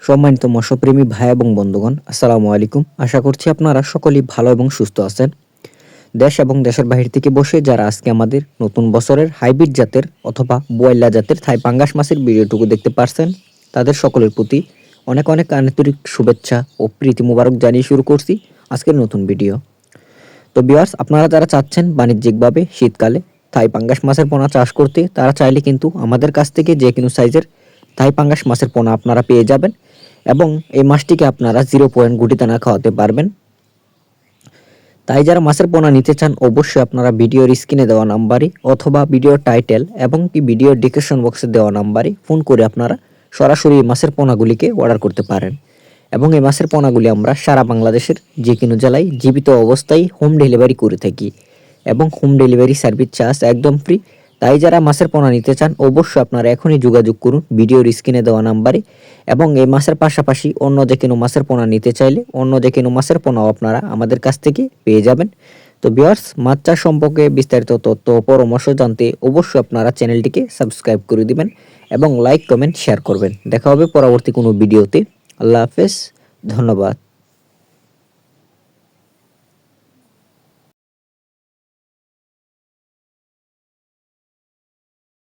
সম্মানিত মৎস্যপ্রেমী ভাই এবং বন্ধুগণ, আসসালামু আলাইকুম। আশা করছি আপনারা সকলেই ভালো এবং সুস্থ আছেন। দেশ এবং দেশের বাহির থেকে বসে যারা আজকে আমাদের নতুন বছরের হাইব্রিড জাতের অথবা বোয়াল্লা জাতের থাই পাঙ্গাস মাছের ভিডিওটুকু দেখতে পারছেন, তাদের সকলের প্রতি অনেক অনেক আন্তরিক শুভেচ্ছা ও প্রীতি মুবারক জানিয়ে শুরু করছি আজকের নতুন ভিডিও। তো ভিউয়ার্স, আপনারা যারা চাচ্ছেন বাণিজ্যিকভাবে শীতকালে থাই পাঙ্গাস মাছের পোনা চাষ করতে, তারা চাইলে কিন্তু আমাদের কাছ থেকে যে কোনো সাইজের থাই পাঙ্গাস মাছের পোনা আপনারা পেয়ে যাবেন এবং এই মাছটিকে আপনারা 0 গুটি দানা খাওয়াতে পারবেন। তাই যারা মাছের পোনা নিতে চান, অবশ্যই আপনারা ভিডিওর স্ক্রিনে দেওয়া নাম্বারে অথবা ভিডিওর টাইটেল এবং কি ভিডিওর ডিসক্রিপশন বক্সে দেওয়া নাম্বারে ফোন করে আপনারা সরাসরি এই মাছের পোনাগুলিকে অর্ডার করতে পারেন এবং এই মাছের পোনাগুলি আমরা সারা বাংলাদেশের যে কোনো জেলায় জীবিত অবস্থায় হোম ডেলিভারি করে থাকি এবং হোম ডেলিভারি সার্ভিস চার্জ একদম ফ্রি। তাই যারা মাছের পোনা নিতে চান, অবশ্যই আপনারা এখনই যোগাযোগ করুন ভিডিওর স্ক্রিনে দেওয়া নাম্বারে এবং এই মাছের পাশাপাশি অন্য যে কোনো মাছের পোনা নিতে চাইলে অন্য যে কোনো মাছের পোনাও আপনারা আমাদের কাছ থেকে পেয়ে যাবেন। তো ভিউয়ার্স, মাছ চাষ সম্পর্কে বিস্তারিত তথ্য ও পরামর্শ জানতে অবশ্যই আপনারা চ্যানেলটিকে সাবস্ক্রাইব করে দিবেন এবং লাইক কমেন্ট শেয়ার করবেন। দেখা হবে পরবর্তী কোনো ভিডিওতে। আল্লাহ হাফেজ, ধন্যবাদ।